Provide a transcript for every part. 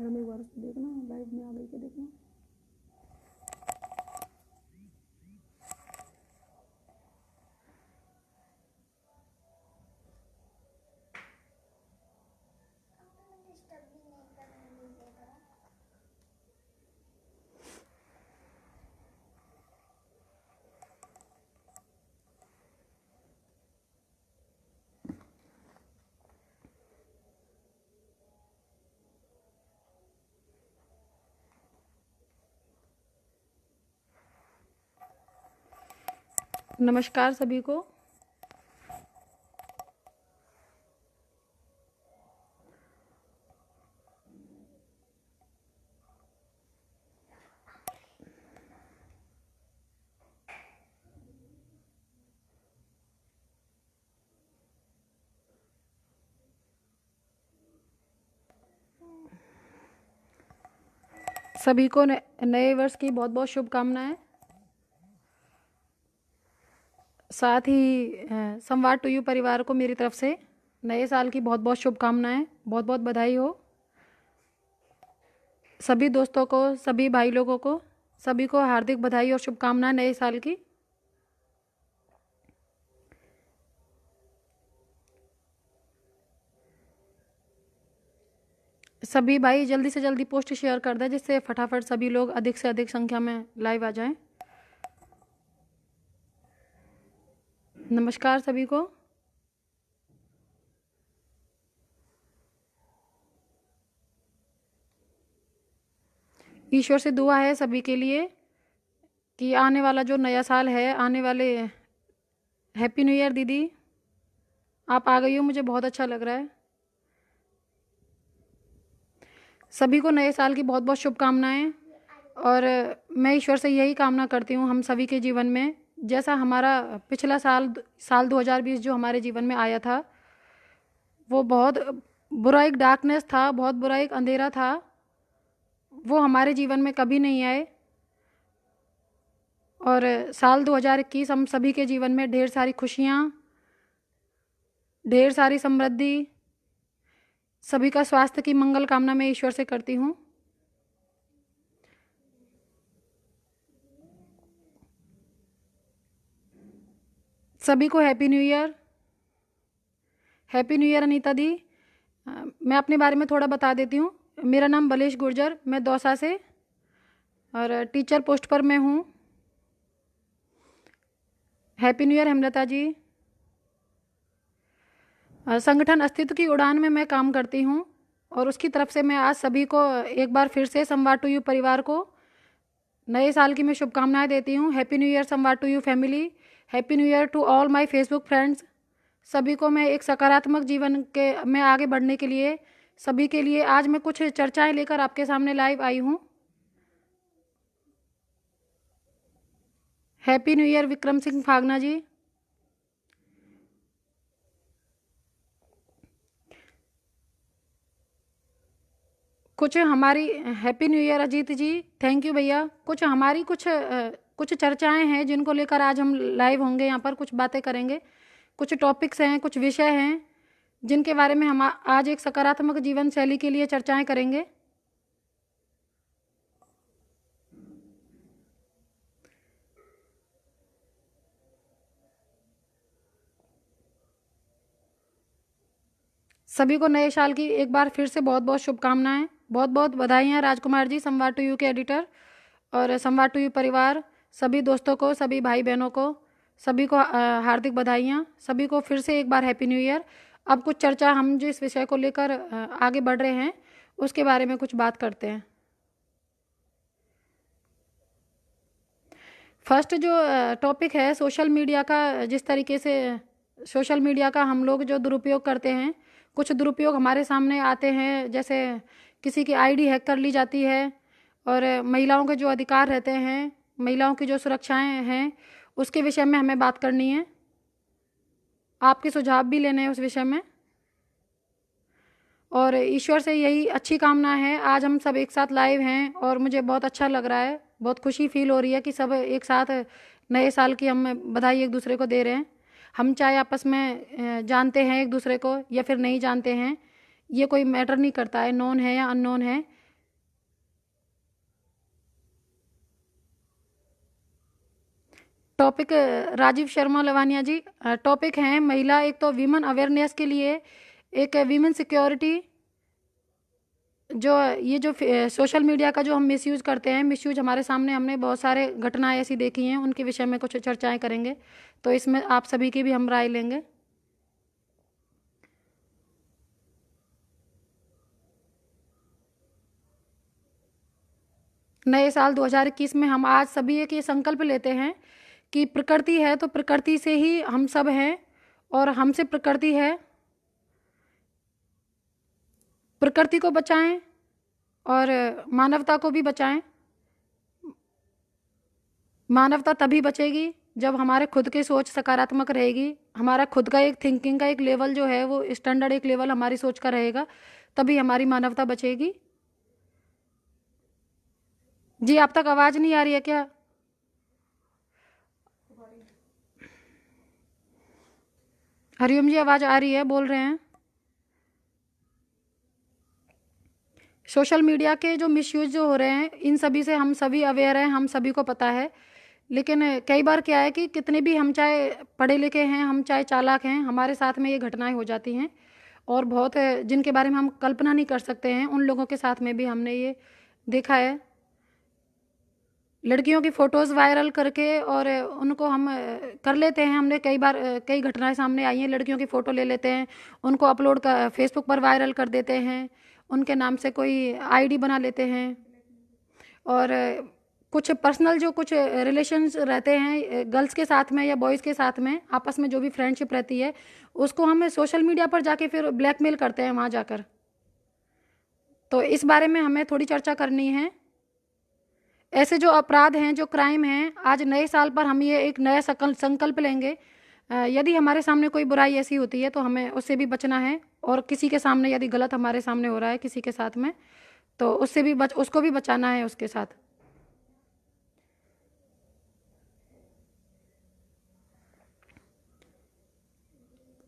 Madam एक बार उसको देखना, लाइव में आ गई क्या देखना। नमस्कार सभी को। सभी को नए वर्ष की बहुत बहुत शुभकामनाएं। साथ ही संवाद टू यू परिवार को मेरी तरफ से नए साल की बहुत बहुत शुभकामनाएं, बहुत बहुत बधाई हो। सभी दोस्तों को, सभी भाई लोगों को, सभी को हार्दिक बधाई और शुभकामनाएं नए साल की। सभी भाई जल्दी से जल्दी पोस्ट शेयर कर दें, जिससे फटाफट सभी लोग अधिक से अधिक संख्या में लाइव आ जाएं। नमस्कार सभी को। ईश्वर से दुआ है सभी के लिए कि आने वाला जो नया साल है, आने वाले हैप्पी न्यू ईयर। दीदी आप आ गई हो, मुझे बहुत अच्छा लग रहा है। सभी को नए साल की बहुत बहुत शुभकामनाएं। और मैं ईश्वर से यही कामना करती हूँ हम सभी के जीवन में, जैसा हमारा पिछला साल 2020 जो हमारे जीवन में आया था, वो बहुत बुरा एक डार्कनेस था, बहुत बुरा एक अंधेरा था, वो हमारे जीवन में कभी नहीं आए। और साल 2021 हम सभी के जीवन में ढेर सारी खुशियाँ, ढेर सारी समृद्धि, सभी का स्वास्थ्य की मंगल कामना मैं ईश्वर से करती हूँ। सभी को happy new year. Happy new year Anita दी। मैं अपने बारे में थोड़ा बता देती हूँ। मेरा नाम बलेश गुर्जर, मैं दौसा से और टीचर पोस्ट पर मैं हूँ। हैप्पी न्यू ईयर हेमलता जी। संगठन अस्तित्व की उड़ान में मैं काम करती हूँ और उसकी तरफ से मैं आज सभी को एक बार फिर से संवाद टू यू परिवार को नए साल की मैं शुभकामनाएं देती हूँ। हैप्पी न्यू ईयर संवाद to you family. Happy new year to all my Facebook friends. सभी को मैं एक सकारात्मक जीवन के में आगे बढ़ने के लिए, सभी के लिए आज मैं कुछ चर्चाएं लेकर आपके सामने लाइव आई हूँ। Happy new year Vikram Singh Fagna ji. कुछ हमारी happy new year Ajit ji, thank you भैया। कुछ हमारी कुछ चर्चाएं हैं जिनको लेकर आज हम लाइव होंगे, यहाँ पर कुछ बातें करेंगे। कुछ टॉपिक्स हैं, कुछ विषय हैं जिनके बारे में हम आज एक सकारात्मक जीवन शैली के लिए चर्चाएं करेंगे। सभी को नए साल की एक बार फिर से बहुत बहुत शुभकामनाएं, बहुत बहुत बधाइयाँ राजकुमार जी, संवाद टू यू के एडिटर और संवाद टू यू परिवार। सभी दोस्तों को, सभी भाई बहनों को, सभी को हार्दिक बधाइयाँ। सभी को फिर से एक बार हैप्पी न्यू ईयर। अब कुछ चर्चा हम जिस विषय को लेकर आगे बढ़ रहे हैं उसके बारे में कुछ बात करते हैं। फर्स्ट जो टॉपिक है सोशल मीडिया का, जिस तरीके से सोशल मीडिया का हम लोग जो दुरुपयोग करते हैं, कुछ दुरुपयोग हमारे सामने आते हैं, जैसे किसी की आईडी हैक कर ली जाती है और महिलाओं के जो अधिकार रहते हैं, महिलाओं की जो सुरक्षाएं हैं, उसके विषय में हमें बात करनी है। आपके सुझाव भी लेने हैं उस विषय में और ईश्वर से यही अच्छी कामना है। आज हम सब एक साथ लाइव हैं और मुझे बहुत अच्छा लग रहा है, बहुत खुशी फील हो रही है कि सब एक साथ नए साल की हम बधाई एक दूसरे को दे रहे हैं। हम चाहे आपस में जानते हैं एक दूसरे को या फिर नहीं जानते हैं, ये कोई मैटर नहीं करता है, नोन है या अननोन है। टॉपिक राजीव शर्मा लवानिया जी, टॉपिक है महिला, एक तो वीमेन अवेयरनेस के लिए, एक वीमेन सिक्योरिटी, जो ये जो सोशल मीडिया का जो हम मिसयूज़ करते हैं, मिसयूज हमारे सामने हमने बहुत सारे घटनाएं ऐसी देखी हैं, उनके विषय में कुछ चर्चाएं करेंगे। तो इसमें आप सभी की भी हम राय लेंगे। नए साल 2021 में हम आज सभी एक ये संकल्प लेते हैं कि प्रकृति है तो प्रकृति से ही हम सब हैं, और हमसे प्रकृति है। प्रकृति को बचाएं और मानवता को भी बचाएं। मानवता तभी बचेगी जब हमारे खुद की सोच सकारात्मक रहेगी, हमारा खुद का एक थिंकिंग का एक लेवल जो है वो स्टैंडर्ड एक लेवल हमारी सोच का रहेगा, तभी हमारी मानवता बचेगी। जी आप तक आवाज़ नहीं आ रही है क्या? हरिओम जी आवाज़ आ रही है, बोल रहे हैं। सोशल मीडिया के जो मिसयूज जो हो रहे हैं, इन सभी से हम सभी अवेयर हैं, हम सभी को पता है। लेकिन कई बार क्या है कि कितने भी हम चाहे पढ़े लिखे हैं, हम चाहे चालाक हैं, हमारे साथ में ये घटनाएं हो जाती हैं, और बहुत जिनके बारे में हम कल्पना नहीं कर सकते हैं, उन लोगों के साथ में भी हमने ये देखा है। लड़कियों की फ़ोटोज़ वायरल करके और उनको हम कर लेते हैं। हमने कई बार कई घटनाएं सामने आई हैं, लड़कियों की फ़ोटो ले लेते हैं, उनको अपलोड कर फेसबुक पर वायरल कर देते हैं, उनके नाम से कोई आईडी बना लेते हैं, और कुछ पर्सनल जो कुछ रिलेशंस रहते हैं गर्ल्स के साथ में या बॉयज़ के साथ में, आपस में जो भी फ्रेंडशिप रहती है, उसको हम सोशल मीडिया पर जाके फिर ब्लैकमेल करते हैं वहाँ जाकर। तो इस बारे में हमें थोड़ी चर्चा करनी है। ऐसे जो अपराध हैं, जो क्राइम हैं, आज नए साल पर हम ये एक नया संकल्प लेंगे। यदि हमारे सामने कोई बुराई ऐसी होती है तो हमें उससे भी बचना है, और किसी के सामने यदि गलत हमारे सामने हो रहा है किसी के साथ में, तो उससे भी उसको भी बचाना है उसके साथ।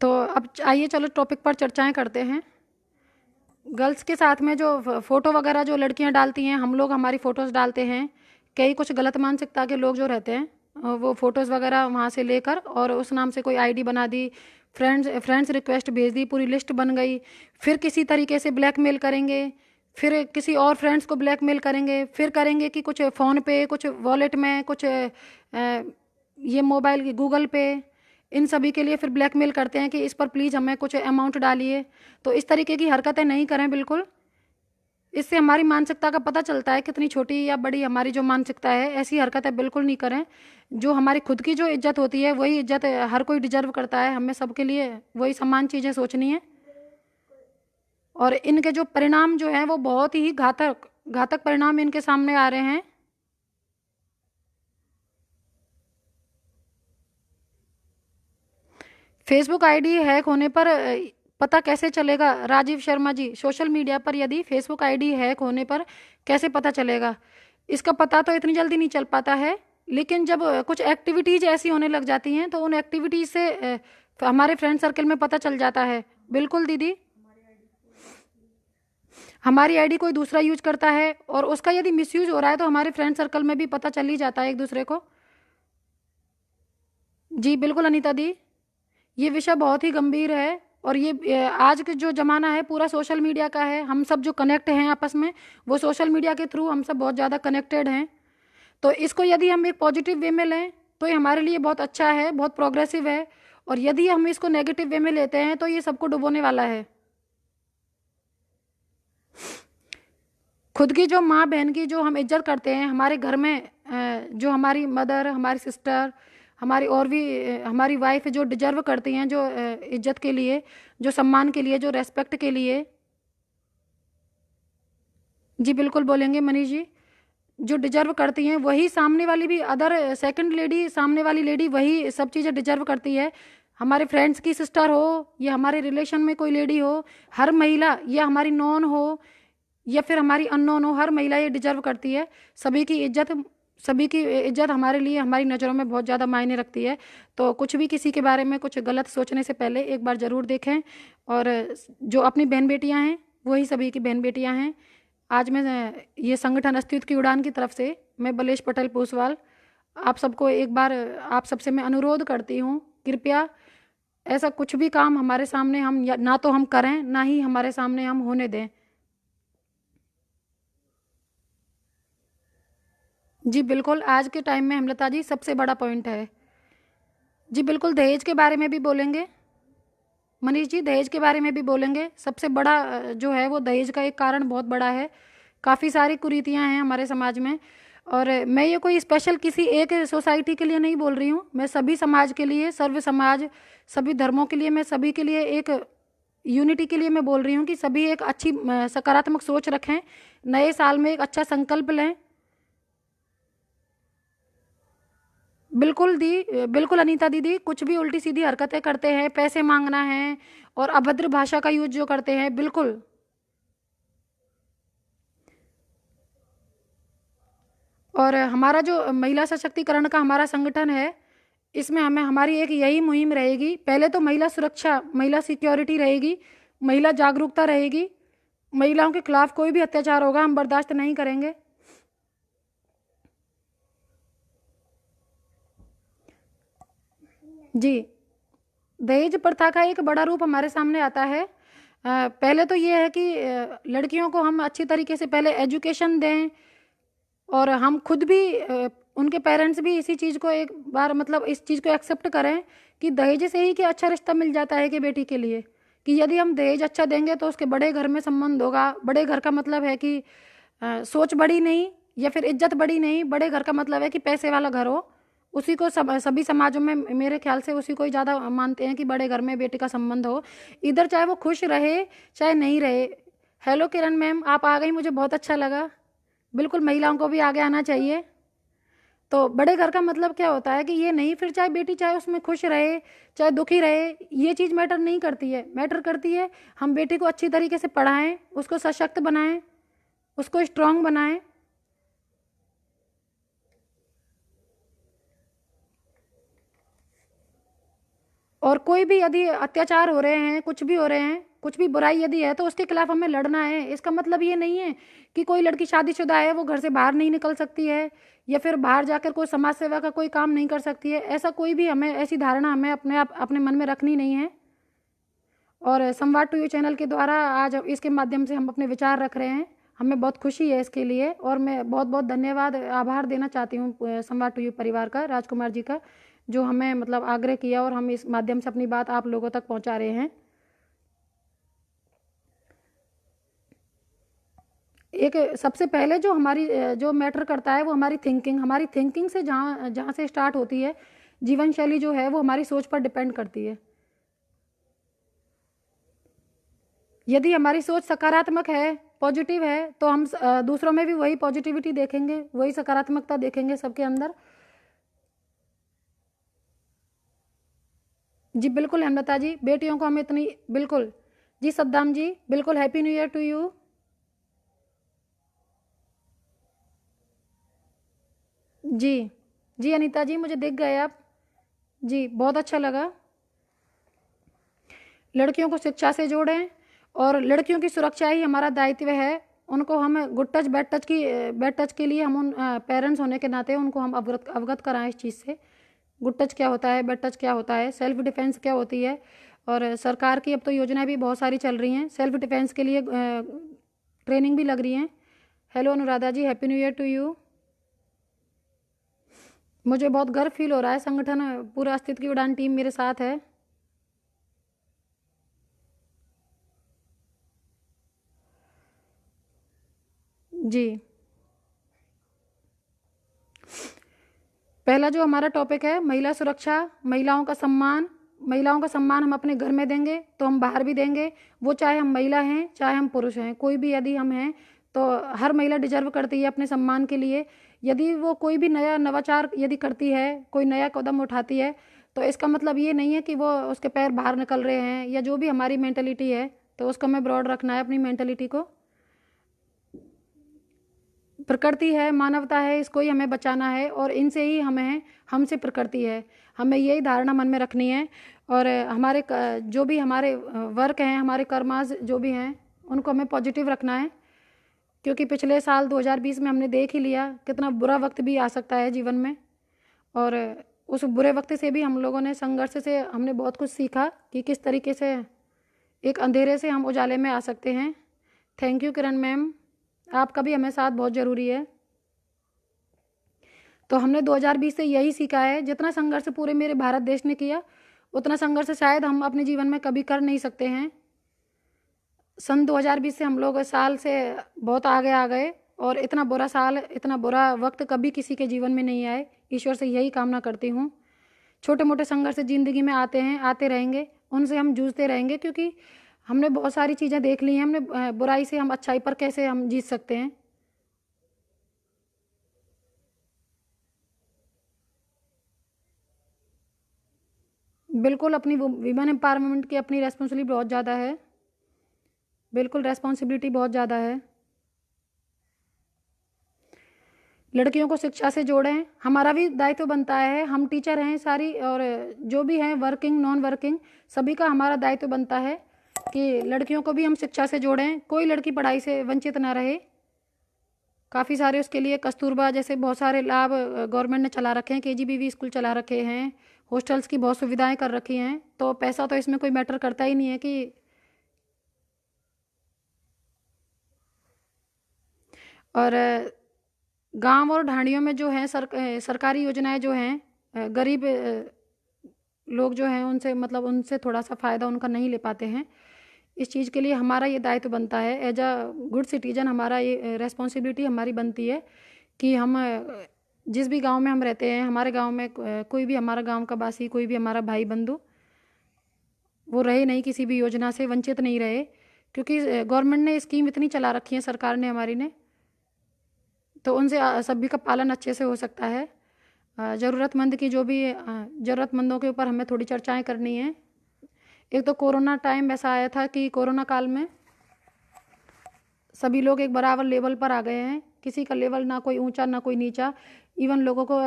तो अब आइए चलो टॉपिक पर चर्चाएं करते हैं। गर्ल्स के साथ में जो फ़ोटो वगैरह जो लड़कियां डालती हैं, हम लोग हमारी फ़ोटोज़ डालते हैं, कई कुछ गलत मानसिकता के लोग जो रहते हैं वो फ़ोटोज़ वगैरह वहाँ से लेकर और उस नाम से कोई आईडी बना दी, फ्रेंड्स रिक्वेस्ट भेज दी, पूरी लिस्ट बन गई, फिर किसी तरीके से ब्लैकमेल करेंगे, फिर किसी और फ्रेंड्स को ब्लैकमेल करेंगे, फिर करेंगे कि कुछ फ़ोन पे, कुछ वॉलेट में, कुछ ये मोबाइल गूगल पे, इन सभी के लिए फिर ब्लैकमेल करते हैं कि इस पर प्लीज़ हमें कुछ अमाउंट डालिए। तो इस तरीके की हरकतें नहीं करें बिल्कुल। इससे हमारी मानसिकता का पता चलता है कितनी छोटी या बड़ी हमारी जो मानसिकता है। ऐसी हरकतें बिल्कुल नहीं करें। जो हमारी खुद की जो इज्जत होती है वही इज्जत हर कोई डिजर्व करता है, हमें सबके लिए वही समान चीज़ें सोचनी है। और इनके जो परिणाम जो हैं वो बहुत ही घातक घातक परिणाम इनके सामने आ रहे हैं। फेसबुक आईडी हैक होने पर पता कैसे चलेगा? राजीव शर्मा जी, सोशल मीडिया पर यदि फेसबुक आईडी हैक होने पर कैसे पता चलेगा? इसका पता तो इतनी जल्दी नहीं चल पाता है, लेकिन जब कुछ एक्टिविटीज़ ऐसी होने लग जाती हैं तो उन एक्टिविटीज़ से हमारे फ्रेंड सर्कल में पता चल जाता है। बिल्कुल दीदी, हमारी आईडी कोई दूसरा यूज करता है और उसका यदि मिसयूज हो रहा है तो हमारे फ्रेंड सर्कल में भी पता चल ही जाता है एक दूसरे को। जी बिल्कुल अनीता दी, ये विषय बहुत ही गंभीर है, और ये आज का जो ज़माना है पूरा सोशल मीडिया का है। हम सब जो कनेक्ट हैं आपस में, वो सोशल मीडिया के थ्रू हम सब बहुत ज़्यादा कनेक्टेड हैं। तो इसको यदि हम एक पॉजिटिव वे में लें तो ये हमारे लिए बहुत अच्छा है, बहुत प्रोग्रेसिव है, और यदि हम इसको नेगेटिव वे में लेते हैं तो ये सबको डुबोने वाला है। खुद की जो माँ बहन की जो हम इज्जत करते हैं हमारे घर में, जो हमारी मदर, हमारी सिस्टर, हमारी और भी हमारी वाइफ जो डिजर्व करती हैं, जो इज्जत के लिए, जो सम्मान के लिए, जो रेस्पेक्ट के लिए। जी बिल्कुल बोलेंगे मनीष जी, जो डिजर्व करती हैं वही सामने वाली भी, अदर सेकंड लेडी, सामने वाली लेडी वही सब चीज़ें डिजर्व करती है। हमारे फ्रेंड्स की सिस्टर हो या हमारे रिलेशन में कोई लेडी हो, हर महिला, या हमारी नॉन हो या फिर हमारी अननोन हो, हर महिला ये डिजर्व करती है। सभी की इज्जत, सभी की इज्जत हमारे लिए, हमारी नज़रों में बहुत ज़्यादा मायने रखती है। तो कुछ भी किसी के बारे में कुछ गलत सोचने से पहले एक बार ज़रूर देखें। और जो अपनी बहन बेटियां हैं वही सभी की बहन बेटियां हैं। आज मैं ये संगठन अस्तित्व की उड़ान की तरफ से मैं बलेश पटेल पूसवाल आप सबको एक बार आप सबसे मैं अनुरोध करती हूँ, कृपया ऐसा कुछ भी काम हमारे सामने हम ना तो हम करें, ना ही हमारे सामने हम होने दें। जी बिल्कुल, आज के टाइम में हेमलता जी सबसे बड़ा पॉइंट है। जी बिल्कुल, दहेज के बारे में भी बोलेंगे मनीष जी, दहेज के बारे में भी बोलेंगे। सबसे बड़ा जो है वो दहेज का एक कारण बहुत बड़ा है। काफ़ी सारी कुरीतियाँ हैं हमारे समाज में, और मैं ये कोई स्पेशल किसी एक सोसाइटी के लिए नहीं बोल रही हूँ, मैं सभी समाज के लिए, सर्व समाज, सभी धर्मों के लिए, मैं सभी के लिए एक यूनिटी के लिए मैं बोल रही हूँ कि सभी एक अच्छी सकारात्मक सोच रखें, नए साल में एक अच्छा संकल्प लें। बिल्कुल बिल्कुल अनीता दीदी, कुछ भी उल्टी सीधी हरकतें करते हैं, पैसे मांगना है और अभद्र भाषा का यूज जो करते हैं, बिल्कुल। और हमारा जो महिला सशक्तिकरण का हमारा संगठन है, इसमें हमें हमारी एक यही मुहिम रहेगी, पहले तो महिला सुरक्षा, महिला सिक्योरिटी रहेगी, महिला जागरूकता रहेगी। महिलाओं के खिलाफ कोई भी अत्याचार होगा हम बर्दाश्त नहीं करेंगे। जी, दहेज प्रथा का एक बड़ा रूप हमारे सामने आता है। पहले तो ये है कि लड़कियों को हम अच्छी तरीके से पहले एजुकेशन दें, और हम खुद भी उनके पेरेंट्स भी इसी चीज़ को एक बार मतलब इस चीज़ को एक्सेप्ट करें कि दहेज से ही कि अच्छा रिश्ता मिल जाता है कि बेटी के लिए, कि यदि हम दहेज अच्छा देंगे तो उसके बड़े घर में संबंध होगा। बड़े घर का मतलब है कि सोच बड़ी नहीं, या फिर इज्जत बड़ी नहीं, बड़े घर का मतलब है कि पैसे वाला घर हो। उसी को सभी समाजों में मेरे ख्याल से उसी को ही ज़्यादा मानते हैं कि बड़े घर में बेटी का संबंध हो, इधर चाहे वो खुश रहे चाहे नहीं रहे। हेलो किरण मैम, आप आ गई, मुझे बहुत अच्छा लगा। बिल्कुल, महिलाओं को भी आगे आना चाहिए। तो बड़े घर का मतलब क्या होता है कि ये नहीं, फिर चाहे बेटी चाहे उसमें खुश रहे चाहे दुखी रहे, ये चीज़ मैटर नहीं करती है। मैटर करती है हम बेटी को अच्छी तरीके से पढ़ाएं, उसको सशक्त बनाएं, उसको स्ट्रांग बनाएं। और कोई भी यदि अत्याचार हो रहे हैं, कुछ भी हो रहे हैं, कुछ भी बुराई यदि है तो उसके खिलाफ हमें लड़ना है। इसका मतलब ये नहीं है कि कोई लड़की शादीशुदा है वो घर से बाहर नहीं निकल सकती है, या फिर बाहर जाकर कोई समाज सेवा का कोई काम नहीं कर सकती है। ऐसा कोई भी हमें ऐसी धारणा हमें अपने मन में रखनी नहीं है। और संवाद टू यू चैनल के द्वारा आज इसके माध्यम से हम अपने विचार रख रहे हैं, हमें बहुत खुशी है इसके लिए, और मैं बहुत बहुत धन्यवाद आभार देना चाहती हूँ संवाद टू यू परिवार का, राजकुमार जी का, जो हमें मतलब आग्रह किया और हम इस माध्यम से अपनी बात आप लोगों तक पहुँचा रहे हैं। एक सबसे पहले जो हमारी जो मैटर करता है वो हमारी थिंकिंग से जहाँ जहाँ से स्टार्ट होती है, जीवन शैली जो है वो हमारी सोच पर डिपेंड करती है। यदि हमारी सोच सकारात्मक है, पॉजिटिव है, तो हम दूसरों में भी वही पॉजिटिविटी देखेंगे, वही सकारात्मकता देखेंगे सबके अंदर। जी बिल्कुल हेमलता जी, बेटियों को हमें इतनी, बिल्कुल। जी सद्दाम जी, बिल्कुल happy new year to you. जी जी अनीता जी, मुझे दिख गए आप। जी बहुत अच्छा लगा। लड़कियों को शिक्षा से जोड़ें, और लड़कियों की सुरक्षा ही हमारा दायित्व है। उनको हम गुड टच बैड टच के लिए हम उन पेरेंट्स होने के नाते उनको हम अवगत अवगत कराएं इस चीज़ से। गुड टच क्या होता है, बैड टच क्या होता है, सेल्फ डिफेंस क्या होती है। और सरकार की अब तो योजनाएं भी बहुत सारी चल रही हैं सेल्फ डिफेंस के लिए, ट्रेनिंग भी लग रही हैं। Hello Anuradha ji, happy new year to you. मुझे बहुत गर्व फील हो रहा है, संगठन पूरा अस्तित्व की उड़ान टीम मेरे साथ है। जी, पहला जो हमारा टॉपिक है महिला सुरक्षा, महिलाओं का सम्मान। महिलाओं का सम्मान हम अपने घर में देंगे तो हम बाहर भी देंगे, वो चाहे हम महिला हैं चाहे हम पुरुष हैं, कोई भी यदि हम हैं तो हर महिला डिजर्व करती है अपने सम्मान के लिए। यदि वो कोई भी नया नवाचार यदि करती है, कोई नया कदम उठाती है, तो इसका मतलब ये नहीं है कि वो उसके पैर बाहर निकल रहे हैं, या जो भी हमारी मेंटलिटी है तो उसको हमें ब्रॉड रखना है, अपनी मेंटलिटी को। प्रकृति है, मानवता है, इसको ही हमें बचाना है, और इनसे ही हमें, हमसे प्रकृति है, हमें यही धारणा मन में रखनी है। और हमारे जो भी हमारे वर्क हैं, हमारे कर्मास जो भी हैं, उनको हमें पॉजिटिव रखना है। क्योंकि पिछले साल 2020 में हमने देख ही लिया कितना बुरा वक्त भी आ सकता है जीवन में। और उस बुरे वक्त से भी हम लोगों ने संघर्ष से हमने बहुत कुछ सीखा कि किस तरीके से एक अंधेरे से हम उजाले में आ सकते हैं। थैंक यू किरण मैम, आपका भी हमें साथ बहुत ज़रूरी है। तो हमने 2020 से यही सीखा है, जितना संघर्ष पूरे मेरे भारत देश ने किया उतना संघर्ष शायद हम अपने जीवन में कभी कर नहीं सकते हैं। सन 2020 से हम लोग साल से बहुत आगे आ गए और इतना बुरा साल, इतना बुरा वक्त कभी किसी के जीवन में नहीं आए। ईश्वर से यही कामना करती हूँ। छोटे मोटे संघर्ष ज़िंदगी में आते हैं, आते रहेंगे, उनसे हम जूझते रहेंगे, क्योंकि हमने बहुत सारी चीज़ें देख ली हैं। हमने बुराई से हम अच्छाई पर कैसे हम जीत सकते हैं। बिल्कुल, अपनी वीमेन एम्पावरमेंट की अपनी रेस्पॉन्सिबिलिटी बहुत ज़्यादा है। बिल्कुल रेस्पॉन्सिबिलिटी बहुत ज़्यादा है। लड़कियों को शिक्षा से जोड़ें, हमारा भी दायित्व बनता है। हम टीचर हैं सारी, और जो भी हैं वर्किंग नॉन वर्किंग, सभी का हमारा दायित्व बनता है कि लड़कियों को भी हम शिक्षा से जोड़ें, कोई लड़की पढ़ाई से वंचित ना रहे। काफ़ी सारे उसके लिए कस्तूरबा जैसे बहुत सारे लाभ गवर्नमेंट ने चला रखे हैं, केजीबीवी स्कूल चला रखे हैं, हॉस्टल्स की बहुत सुविधाएं कर रखी हैं। तो पैसा तो इसमें कोई मैटर करता ही नहीं है कि और गांव और ढाणियों में जो है सरकारी योजनाएं जो हैं, गरीब लोग जो हैं उनसे मतलब उनसे थोड़ा सा फ़ायदा उनका नहीं ले पाते हैं। इस चीज़ के लिए हमारा ये दायित्व बनता है, एज अ गुड सिटीजन हमारा ये रेस्पॉन्सिबिलिटी हमारी बनती है कि हम जिस भी गांव में हम रहते हैं, हमारे गांव में कोई भी हमारा गांव का वासी, कोई भी हमारा भाई बंधु वो रहे नहीं, किसी भी योजना से वंचित नहीं रहे, क्योंकि गवर्नमेंट ने स्कीम इतनी चला रखी है, सरकार ने हमारी ने, तो उनसे सभी का पालन अच्छे से हो सकता है। ज़रूरतमंद की जो भी ज़रूरतमंदों के ऊपर हमें थोड़ी चर्चाएं करनी है। एक तो कोरोना टाइम ऐसा आया था कि कोरोना काल में सभी लोग एक बराबर लेवल पर आ गए हैं, किसी का लेवल ना कोई ऊंचा ना कोई नीचा। इवन लोगों को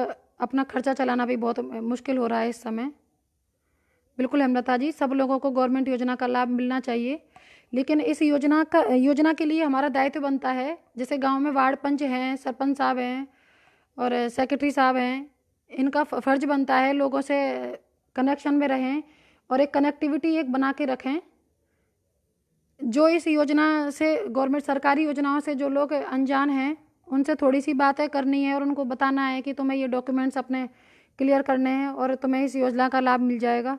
अपना खर्चा चलाना भी बहुत मुश्किल हो रहा है इस समय। बिल्कुल हेमलता जी, सब लोगों को गवर्नमेंट योजना का लाभ मिलना चाहिए, लेकिन इस योजना के लिए हमारा दायित्व बनता है। जैसे गांव में वार्ड पंच हैं, सरपंच साहब हैं और सेक्रेटरी साहब हैं, इनका फ़र्ज बनता है लोगों से कनेक्शन में रहें और एक कनेक्टिविटी एक बना के रखें। जो इस योजना से, गवर्नमेंट सरकारी योजनाओं से जो लोग अनजान हैं, उनसे थोड़ी सी बातें करनी है और उनको बताना है कि तुम्हें ये डॉक्यूमेंट्स अपने क्लियर करने हैं और तुम्हें इस योजना का लाभ मिल जाएगा।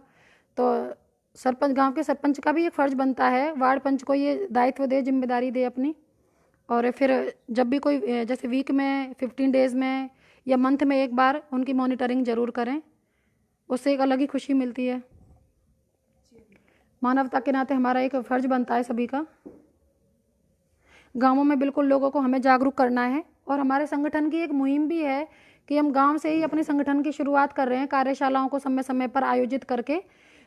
तो सरपंच, गांव के सरपंच का भी एक फ़र्ज बनता है, वार्ड पंच को ये दायित्व दे, जिम्मेदारी दे अपनी। और फिर जब भी कोई जैसे वीक में 15 डेज़ में या मंथ में एक बार उनकी मॉनिटरिंग ज़रूर करें, उससे एक अलग ही खुशी मिलती है। मानवता के नाते हमारा एक फ़र्ज बनता है सभी का। गांवों में बिल्कुल लोगों को हमें जागरूक करना है, और हमारे संगठन की एक मुहिम भी है कि हम गांव से ही अपने संगठन की शुरुआत कर रहे हैं, कार्यशालाओं को समय समय पर आयोजित करके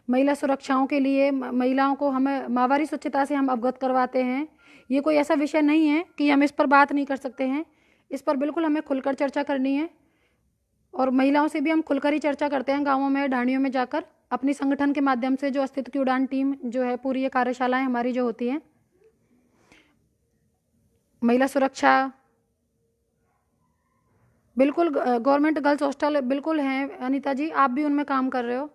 महिला सुरक्षाओं के लिए महिलाओं को हमें माहवारी स्वच्छता से हम अवगत करवाते हैं। ये कोई ऐसा विषय नहीं है कि हम इस पर बात नहीं कर सकते हैं, इस पर बिल्कुल हमें खुलकर चर्चा करनी है, और महिलाओं से भी हम खुलकर ही चर्चा करते हैं गाँवों में, ढाणियों में जाकर अपनी संगठन के माध्यम से। जो अस्तित्व की उड़ान टीम जो है, पूरी ये कार्यशालाएं हमारी जो होती हैं, महिला सुरक्षा, बिल्कुल गवर्नमेंट गर्ल्स हॉस्टल बिल्कुल हैं अनीता जी, आप भी उनमें काम कर रहे हो।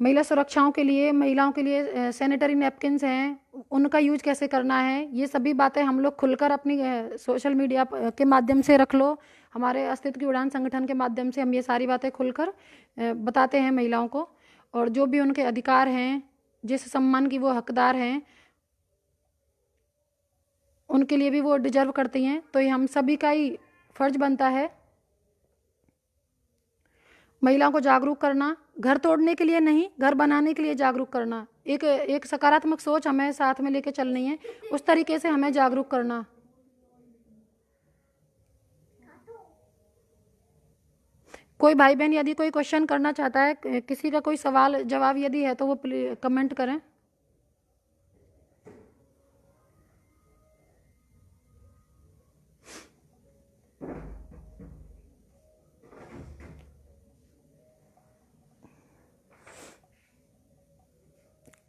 महिला सुरक्षाओं के लिए, महिलाओं के लिए सैनिटरी नैपकिन्स हैं, उनका यूज कैसे करना है, ये सभी बातें हम लोग खुलकर अपनी सोशल मीडिया के माध्यम से रख लो। हमारे अस्तित्व की उड़ान संगठन के माध्यम से हम ये सारी बातें खुलकर बताते हैं महिलाओं को, और जो भी उनके अधिकार हैं, जिस सम्मान की वो हकदार हैं, उनके लिए भी वो डिजर्व करती हैं। तो ये हम सभी का ही फर्ज बनता है महिलाओं को जागरूक करना, घर तोड़ने के लिए नहीं, घर बनाने के लिए जागरूक करना। एक सकारात्मक सोच हमें साथ में लेके चलनी है, उस तरीके से हमें जागरूक करना। कोई भाई बहन यदि कोई क्वेश्चन करना चाहता है, किसी का कोई सवाल जवाब यदि है, तो वो कमेंट करें।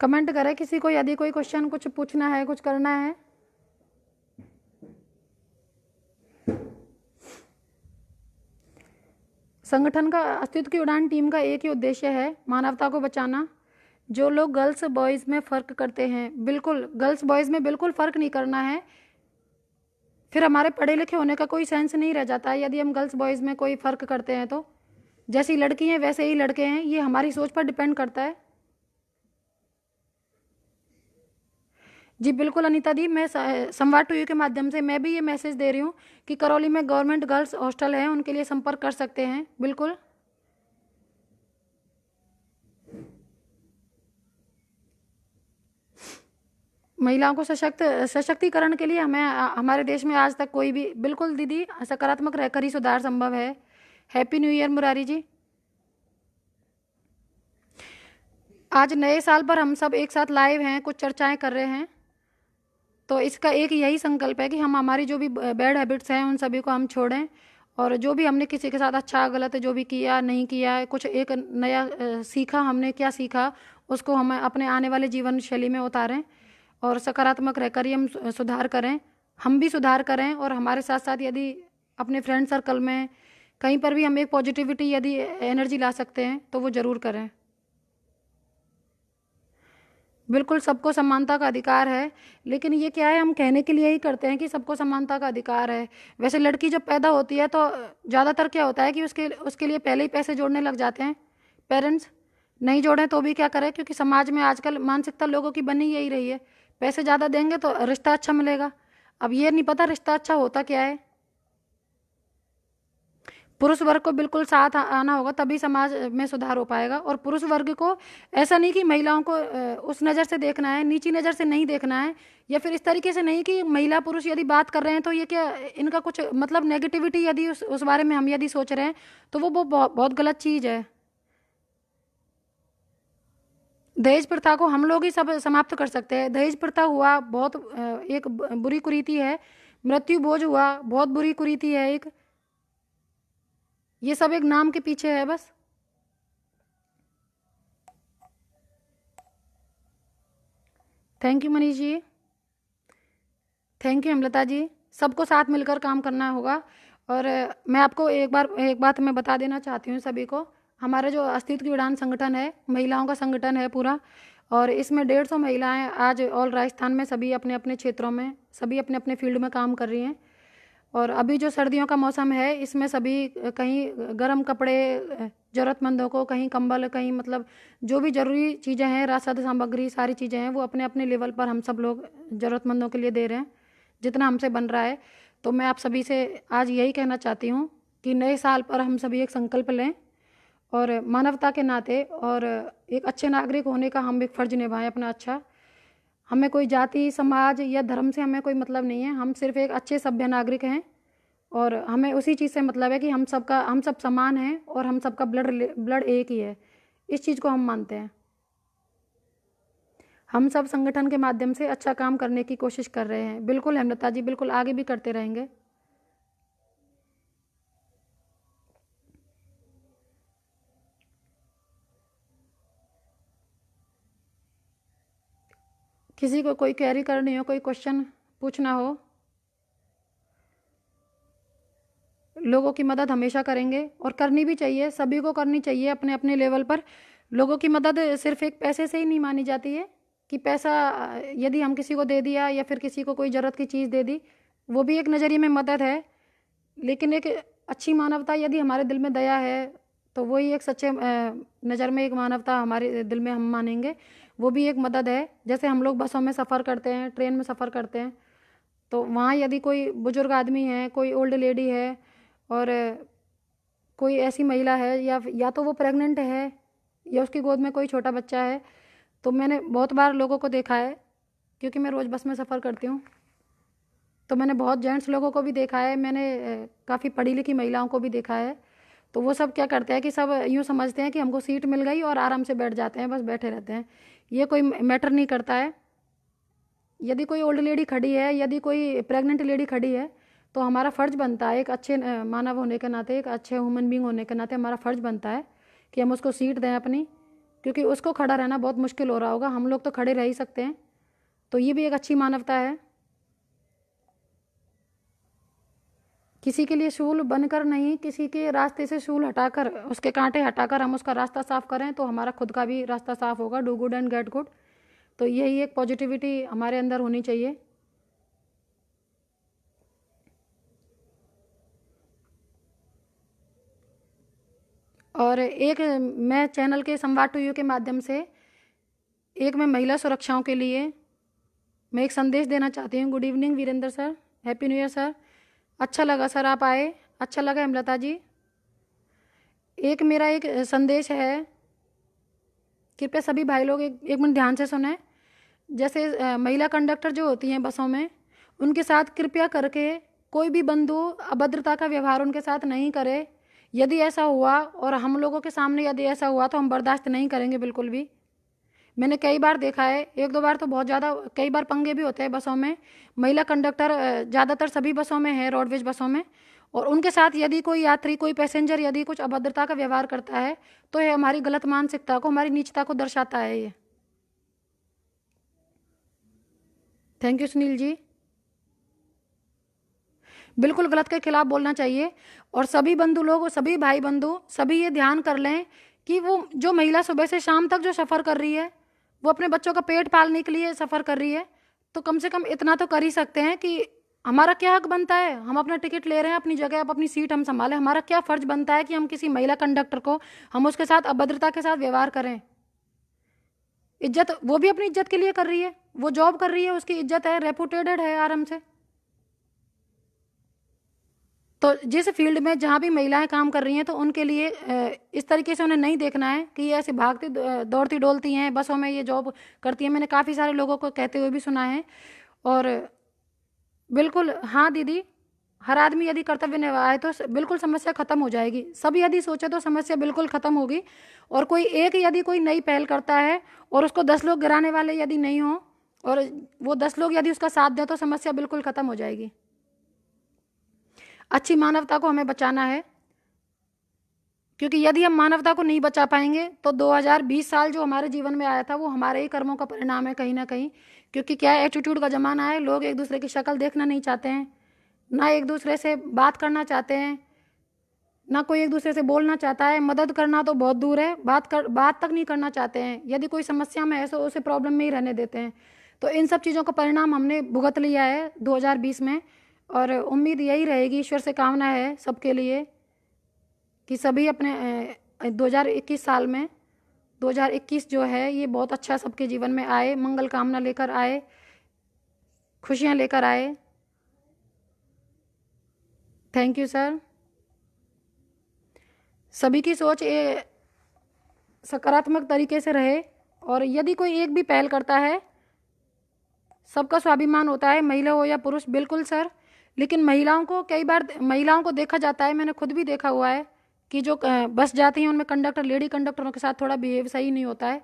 कमेंट करें किसी को यदि कोई क्वेश्चन, कुछ पूछना है, कुछ करना है। संगठन का अस्तित्व की उड़ान टीम का एक ही उद्देश्य है, मानवता को बचाना। जो लोग गर्ल्स बॉयज़ में फ़र्क करते हैं, बिल्कुल गर्ल्स बॉयज़ में बिल्कुल फ़र्क नहीं करना है, फिर हमारे पढ़े लिखे होने का कोई सेंस नहीं रह जाता है यदि हम गर्ल्स बॉयज़ में कोई फ़र्क करते हैं तो। जैसी लड़की हैं वैसे ही लड़के हैं, ये हमारी सोच पर डिपेंड करता है। जी बिल्कुल अनीता दी, मैं संवाद टू यू के माध्यम से मैं भी ये मैसेज दे रही हूँ कि करौली में गवर्नमेंट गर्ल्स हॉस्टल है, उनके लिए संपर्क कर सकते हैं। बिल्कुल महिलाओं को सशक्तिकरण के लिए हमें हमारे देश में आज तक कोई भी, बिल्कुल दीदी, सकारात्मक रहकर ही सुधार संभव है। हैप्पी न्यू ईयर मुरारी जी। आज नए साल पर हम सब एक साथ लाइव हैं, कुछ चर्चाएं कर रहे हैं, तो इसका एक यही संकल्प है कि हम हमारी जो भी बैड हैबिट्स हैं उन सभी को हम छोड़ें, और जो भी हमने किसी के साथ अच्छा गलत जो भी किया नहीं किया, कुछ एक नया सीखा, हमने क्या सीखा उसको हम अपने आने वाले जीवन शैली में उतारें और सकारात्मक रहकर ही हम सुधार करें, हम भी सुधार करें, और हमारे साथ साथ यदि अपने फ्रेंड सर्कल में कहीं पर भी हम एक पॉजिटिविटी यदि एनर्जी ला सकते हैं तो वो ज़रूर करें। बिल्कुल सबको समानता का अधिकार है, लेकिन ये क्या है, हम कहने के लिए ही करते हैं कि सबको समानता का अधिकार है। वैसे लड़की जब पैदा होती है तो ज़्यादातर क्या होता है कि उसके उसके लिए पहले ही पैसे जोड़ने लग जाते हैं पेरेंट्स। नहीं जोड़ें तो भी क्या करें, क्योंकि समाज में आजकल मानसिकता लोगों की बनी यही रही है, पैसे ज़्यादा देंगे तो रिश्ता अच्छा मिलेगा। अब ये नहीं पता रिश्ता अच्छा होता क्या है। पुरुष वर्ग को बिल्कुल साथ आना होगा, तभी समाज में सुधार हो पाएगा। और पुरुष वर्ग को ऐसा नहीं कि महिलाओं को उस नज़र से देखना है, नीची नज़र से नहीं देखना है, या फिर इस तरीके से नहीं कि महिला पुरुष यदि बात कर रहे हैं तो ये क्या इनका कुछ मतलब नेगेटिविटी यदि उस बारे में हम यदि सोच रहे हैं तो वो बहुत गलत चीज़ है। दहेज प्रथा को हम लोग ही सब समाप्त कर सकते हैं। दहेज प्रथा हुआ बहुत एक बुरी कुरीति है। मृत्यु भोज हुआ बहुत बुरी कुरीति है एक। ये सब एक नाम के पीछे है बस। Thank you Manish ji, thank you Amalta ji. सबको साथ मिलकर काम करना होगा। और मैं आपको एक बात मैं बता देना चाहती हूँ सभी को, हमारा जो अस्तित्व की उड़ान संगठन है महिलाओं का संगठन है पूरा, और इसमें 150 महिलाएं आज ऑल राजस्थान में सभी अपने अपने क्षेत्रों में सभी अपने अपने फील्ड में काम कर रही हैं। और अभी जो सर्दियों का मौसम है इसमें सभी कहीं गर्म कपड़े ज़रूरतमंदों को, कहीं कंबल, कहीं मतलब जो भी ज़रूरी चीज़ें हैं, राशन सामग्री सारी चीज़ें हैं वो अपने अपने लेवल पर हम सब लोग ज़रूरतमंदों के लिए दे रहे हैं जितना हमसे बन रहा है। तो मैं आप सभी से आज यही कहना चाहती हूँ कि नए साल पर हम सभी एक संकल्प लें और मानवता के नाते और एक अच्छे नागरिक होने का हम एक फ़र्ज़ निभाएं अपना अच्छा। हमें कोई जाति समाज या धर्म से हमें कोई मतलब नहीं है, हम सिर्फ एक अच्छे सभ्य नागरिक हैं और हमें उसी चीज़ से मतलब है कि हम सब समान हैं और हम सबका ब्लड एक ही है। इस चीज़ को हम मानते हैं। हम सब संगठन के माध्यम से अच्छा काम करने की कोशिश कर रहे हैं। बिल्कुल हेमलता जी, बिल्कुल आगे भी करते रहेंगे। किसी को कोई क्वेरी करनी हो, कोई क्वेश्चन पूछना हो, लोगों की मदद हमेशा करेंगे और करनी भी चाहिए, सभी को करनी चाहिए अपने अपने लेवल पर। लोगों की मदद सिर्फ एक पैसे से ही नहीं मानी जाती है कि पैसा यदि हम किसी को दे दिया या फिर किसी को कोई ज़रूरत की चीज़ दे दी, वो भी एक नज़रिए में मदद है। लेकिन एक अच्छी मानवता यदि हमारे दिल में दया है तो वही एक सच्चे नज़र में एक मानवता हमारे दिल में हम मानेंगे, वो भी एक मदद है। जैसे हम लोग बसों में सफ़र करते हैं, ट्रेन में सफ़र करते हैं, तो वहाँ यदि कोई बुजुर्ग आदमी है, कोई ओल्ड लेडी है और कोई ऐसी महिला है या तो वो प्रेग्नेंट है या उसकी गोद में कोई छोटा बच्चा है, तो मैंने बहुत बार लोगों को देखा है क्योंकि मैं रोज़ बस में सफ़र करती हूँ, तो मैंने बहुत जेंट्स लोगों को भी देखा है, मैंने काफ़ी पढ़ी लिखी महिलाओं को भी देखा है। तो वो सब क्या करते हैं कि सब यूँ समझते हैं कि हमको सीट मिल गई और आराम से बैठ जाते हैं, बस बैठे रहते हैं। ये कोई मैटर नहीं करता है। यदि कोई ओल्ड लेडी खड़ी है, यदि कोई प्रेग्नेंट लेडी खड़ी है, तो हमारा फ़र्ज़ बनता है एक अच्छे मानव होने के नाते, एक अच्छे ह्यूमन बींग होने के नाते हमारा फ़र्ज़ बनता है कि हम उसको सीट दें अपनी, क्योंकि उसको खड़ा रहना बहुत मुश्किल हो रहा होगा, हम लोग तो खड़े रह ही सकते हैं। तो ये भी एक अच्छी मानवता है। किसी के लिए शूल बनकर नहीं, किसी के रास्ते से शूल हटाकर, उसके कांटे हटाकर हम उसका रास्ता साफ करें तो हमारा खुद का भी रास्ता साफ होगा। Do good and get good. तो यही एक पॉजिटिविटी हमारे अंदर होनी चाहिए। और एक मैं चैनल के संवाद टू यू के माध्यम से एक मैं महिला सुरक्षाओं के लिए मैं एक संदेश देना चाहती हूँ। Good evening Virendra sir, happy new year sir. अच्छा लगा सर आप आए, अच्छा लगा हेमलता जी। एक मेरा एक संदेश है, कृपया सभी भाई लोग एक मिनट ध्यान से सुने। जैसे महिला कंडक्टर जो होती हैं बसों में, उनके साथ कृपया करके कोई भी बंधु अभद्रता का व्यवहार उनके साथ नहीं करे। यदि ऐसा हुआ और हम लोगों के सामने यदि ऐसा हुआ तो हम बर्दाश्त नहीं करेंगे बिल्कुल भी। मैंने कई बार देखा है, एक दो बार तो बहुत ज़्यादा, कई बार पंगे भी होते हैं बसों में। महिला कंडक्टर ज़्यादातर सभी बसों में है, रोडवेज बसों में। और उनके साथ यदि कोई यात्री, कोई पैसेंजर यदि कुछ अभद्रता का व्यवहार करता है तो ये हमारी गलत मानसिकता को, हमारी नीचता को दर्शाता है ये। Thank you Sunil ji. बिल्कुल गलत के खिलाफ बोलना चाहिए। और सभी बंधु लोग, सभी भाई बंधु, सभी ये ध्यान कर लें कि वो जो महिला सुबह से शाम तक जो सफ़र कर रही है, वो अपने बच्चों का पेट पालने के लिए सफ़र कर रही है। तो कम से कम इतना तो कर ही सकते हैं कि हमारा क्या हक बनता है। हम अपना टिकट ले रहे हैं, अपनी जगह, अपनी सीट हम संभालें। हमारा क्या फ़र्ज बनता है कि हम किसी महिला कंडक्टर को, हम उसके साथ अभद्रता के साथ व्यवहार करें। इज्जत वो भी अपनी इज्जत के लिए कर रही है, वो जॉब कर रही है, उसकी इज्जत है, रेपुटेड है आराम से। तो जिस फील्ड में जहाँ भी महिलाएं काम कर रही हैं तो उनके लिए इस तरीके से उन्हें नहीं देखना है कि ये ऐसे भागती दौड़ती डोलती हैं बसों में, ये जॉब करती हैं। मैंने काफ़ी सारे लोगों को कहते हुए भी सुना है। और बिल्कुल हाँ दीदी, हर आदमी यदि कर्तव्य निभाए तो बिल्कुल समस्या खत्म हो जाएगी। सब यदि सोचे तो समस्या बिल्कुल खत्म होगी। और कोई एक यदि कोई नई पहल करता है और उसको 10 लोग गिराने वाले यदि नहीं हो और वो 10 लोग यदि उसका साथ दें तो समस्या बिल्कुल खत्म हो जाएगी। अच्छी मानवता को हमें बचाना है, क्योंकि यदि हम मानवता को नहीं बचा पाएंगे तो 2020 साल जो हमारे जीवन में आया था वो हमारे ही कर्मों का परिणाम है कहीं ना कहीं। क्योंकि क्या एटीट्यूड का ज़माना है, लोग एक दूसरे की शक्ल देखना नहीं चाहते हैं, ना एक दूसरे से बात करना चाहते हैं, ना कोई एक दूसरे से बोलना चाहता है। मदद करना तो बहुत दूर है, बात तक नहीं करना चाहते हैं। यदि कोई समस्या में है तो उसे प्रॉब्लम में ही रहने देते हैं। तो इन सब चीज़ों का परिणाम हमने भुगत लिया है 2020 में। और उम्मीद यही रहेगी, ईश्वर से कामना है सबके लिए कि सभी अपने 2021 साल में, 2021 जो है ये बहुत अच्छा सबके जीवन में आए, मंगल कामना लेकर आए, खुशियाँ लेकर आए। Thank you sir. सभी की सोच ये सकारात्मक तरीके से रहे। और यदि कोई एक भी पहल करता है, सबका स्वाभिमान होता है, महिला हो या पुरुष। बिल्कुल सर। लेकिन महिलाओं को, कई बार महिलाओं को देखा जाता है, मैंने खुद भी देखा हुआ है कि जो बस जाती हैं उनमें कंडक्टर, लेडी कंडक्टरों के साथ थोड़ा बिहेव सही नहीं होता है।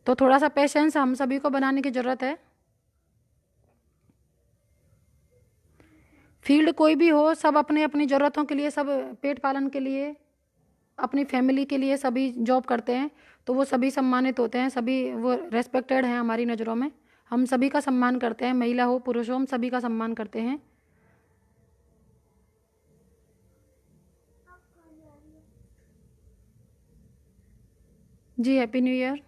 तो थोड़ा सा पेशेंस हम सभी को बनाने की ज़रूरत है। फील्ड कोई भी हो, सब अपने अपनी ज़रूरतों के लिए, सब पेट पालन के लिए, अपनी फैमिली के लिए सभी जॉब करते हैं। तो वो सभी सम्मानित होते हैं, सभी वो रेस्पेक्टेड हैं हमारी नज़रों में। हम सभी का सम्मान करते हैं, महिला हो पुरुष हो, हम सभी का सम्मान करते हैं। जी हैप्पी न्यू ईयर।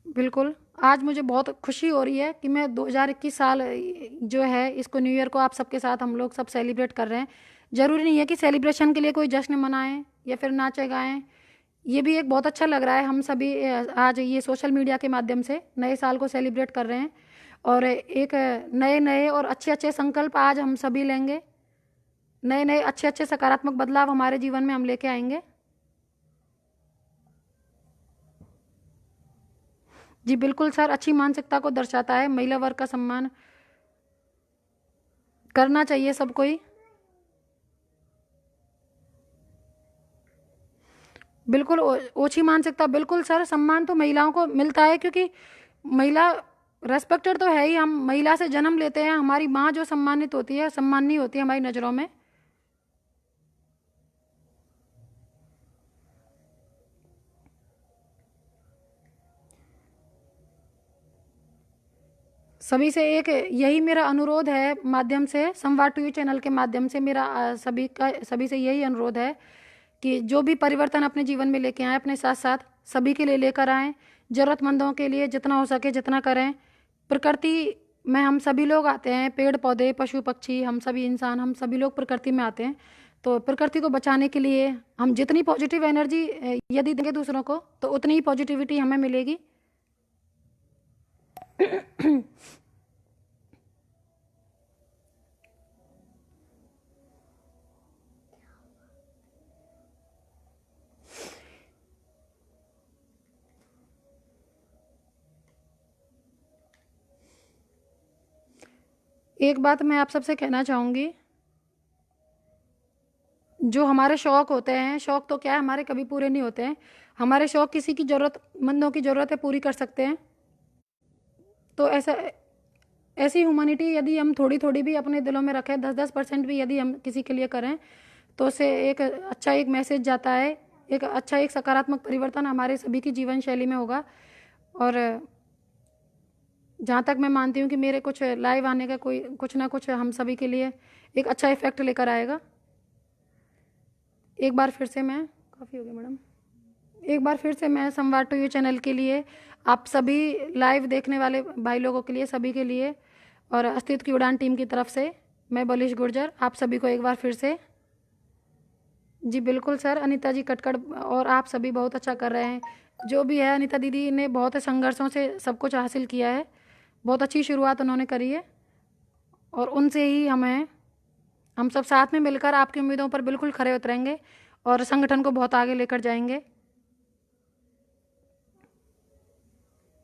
बिल्कुल, आज मुझे बहुत खुशी हो रही है कि मैं 2021 साल जो है इसको, न्यू ईयर को आप सबके साथ हम लोग सब सेलिब्रेट कर रहे हैं। ज़रूरी नहीं है कि सेलिब्रेशन के लिए कोई जश्न मनाएं या फिर नाचे गाएं। ये भी एक बहुत अच्छा लग रहा है, हम सभी आज ये सोशल मीडिया के माध्यम से नए साल को सेलिब्रेट कर रहे हैं। और एक नए नए और अच्छे अच्छे संकल्प आज हम सभी लेंगे। नए नए अच्छे अच्छे सकारात्मक बदलाव हमारे जीवन में हम लेके आएंगे। जी बिल्कुल सर, अच्छी मानसिकता को दर्शाता है। महिला वर्ग का सम्मान करना चाहिए सबको ही। बिल्कुल ओछी मानसिकता, बिल्कुल सर, सम्मान तो महिलाओं को मिलता है, क्योंकि महिला रेस्पेक्टेड तो है ही। हम महिला से जन्म लेते हैं, हमारी माँ जो सम्मानित होती है, सम्माननीय होती है हमारी नज़रों में। सभी से एक यही मेरा अनुरोध है, माध्यम से संवाद टू यू चैनल के माध्यम से मेरा सभी से यही अनुरोध है कि जो भी परिवर्तन अपने जीवन में लेके आए अपने साथ साथ सभी के लिए लेकर आएँ, ज़रूरतमंदों के लिए जितना हो सके जितना करें। प्रकृति में हम सभी लोग आते हैं, पेड़ पौधे पशु पक्षी, हम सभी इंसान, हम सभी लोग प्रकृति में आते हैं। तो प्रकृति को बचाने के लिए हम जितनी पॉजिटिव एनर्जी यदि देंगे दूसरों को तो उतनी ही पॉजिटिविटी हमें मिलेगी। एक बात मैं आप सबसे कहना चाहूँगी, जो हमारे शौक़ होते हैं, शौक़ तो क्या है हमारे कभी पूरे नहीं होते हैं। हमारे शौक़ किसी की ज़रूरतमंदों की ज़रूरतें पूरी कर सकते हैं। तो ऐसी ह्यूमैनिटी यदि हम थोड़ी थोड़ी भी अपने दिलों में रखें, 10-10% भी यदि हम किसी के लिए करें तो उससे एक अच्छा एक मैसेज जाता है, एक अच्छा एक सकारात्मक परिवर्तन हमारे सभी की जीवन शैली में होगा। और जहाँ तक मैं मानती हूँ कि मेरे कुछ लाइव आने का कोई कुछ ना कुछ हम सभी के लिए एक अच्छा इफेक्ट लेकर आएगा। एक बार फिर से मैं काफ़ी हो गया मैडम, एक बार फिर से मैं संवाद टू यू चैनल के लिए, आप सभी लाइव देखने वाले भाई लोगों के लिए, सभी के लिए और अस्तित्व की उड़ान टीम की तरफ से मैं बलिश गुर्जर आप सभी को एक बार फिर से। जी बिल्कुल सर, अनीता जी कटकट, और आप सभी बहुत अच्छा कर रहे हैं। जो भी है अनीता दीदी ने बहुत संघर्षों से सब कुछ हासिल किया है, बहुत अच्छी शुरुआत उन्होंने करी है और उनसे ही हम सब साथ में मिलकर आपकी उम्मीदों पर बिल्कुल खरे उतरेंगे और संगठन को बहुत आगे लेकर जाएंगे।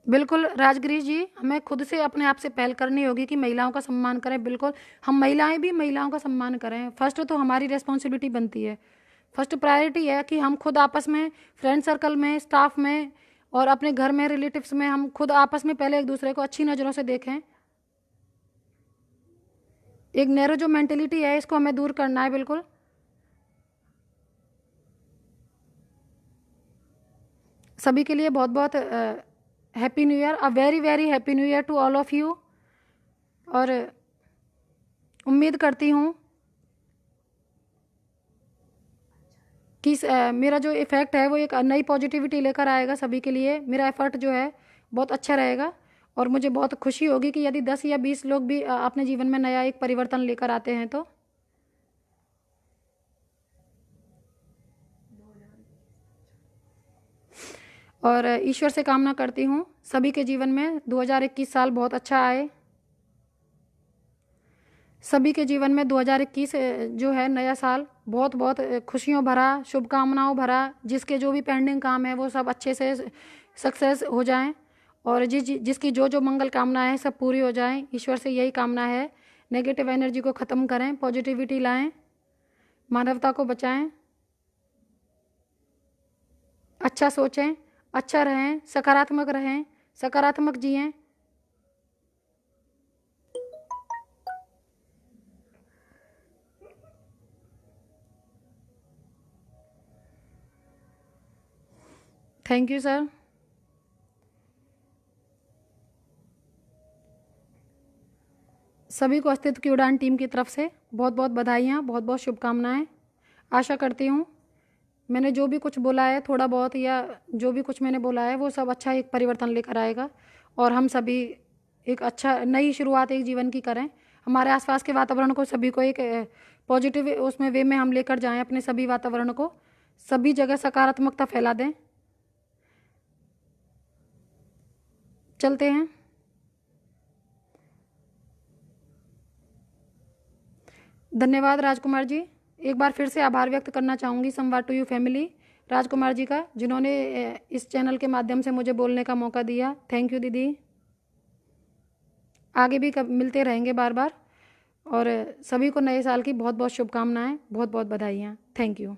बिल्कुल राजगिरीश जी, हमें खुद से अपने आप से पहल करनी होगी कि महिलाओं का सम्मान करें। बिल्कुल हम महिलाएं भी महिलाओं का सम्मान करें। फर्स्ट तो हमारी रिस्पॉन्सिबिलिटी बनती है, फर्स्ट प्रायोरिटी है कि हम खुद आपस में, फ्रेंड सर्कल में, स्टाफ में और अपने घर में, रिलेटिव्स में, हम खुद आपस में पहले एक दूसरे को अच्छी नज़रों से देखें। एक नैरो जो मेंटेलिटी है इसको हमें दूर करना है। बिल्कुल सभी के लिए बहुत बहुत happy new year, a very very happy new year to all of you. और उम्मीद करती हूँ कि मेरा जो इफ़ेक्ट है वो एक नई पॉजिटिविटी लेकर आएगा सभी के लिए। मेरा एफर्ट जो है बहुत अच्छा रहेगा और मुझे बहुत खुशी होगी कि यदि 10 या 20 लोग भी अपने जीवन में नया एक परिवर्तन लेकर आते हैं तो। और ईश्वर से कामना करती हूँ सभी के जीवन में 2021 साल बहुत अच्छा आए। सभी के जीवन में 2021 जो है नया साल बहुत बहुत खुशियों भरा, शुभकामनाओं भरा, जिसके जो भी पेंडिंग काम है वो सब अच्छे से सक्सेस हो जाएं और जिसकी जो जो मंगल कामना है सब पूरी हो जाएं। ईश्वर से यही कामना है। नेगेटिव एनर्जी को ख़त्म करें, पॉजिटिविटी लाएं, मानवता को बचाएं, अच्छा सोचें, अच्छा रहें, सकारात्मक जिएं। Thank you sir. सभी को अस्तित्व की उड़ान टीम की तरफ से बहुत बहुत बधाइयाँ, बहुत बहुत शुभकामनाएं। आशा करती हूँ मैंने जो भी कुछ बोला है, थोड़ा बहुत या जो भी कुछ मैंने बोला है वो सब अच्छा एक परिवर्तन लेकर आएगा और हम सभी एक अच्छा नई शुरुआत एक जीवन की करें। हमारे आसपास के वातावरण को सभी को एक पॉजिटिव उसमें वे में हम लेकर जाएं, अपने सभी वातावरण को सभी जगह सकारात्मकता फैला दें। चलते हैं। धन्यवाद राजकुमार जी, एक बार फिर से आभार व्यक्त करना चाहूँगी संवाद to you family Rajkumar ji का, जिन्होंने इस चैनल के माध्यम से मुझे बोलने का मौका दिया। थैंक यू दीदी, आगे भी मिलते रहेंगे बार बार और सभी को नए साल की बहुत बहुत शुभकामनाएं, बहुत बहुत बधाइयाँ। Thank you.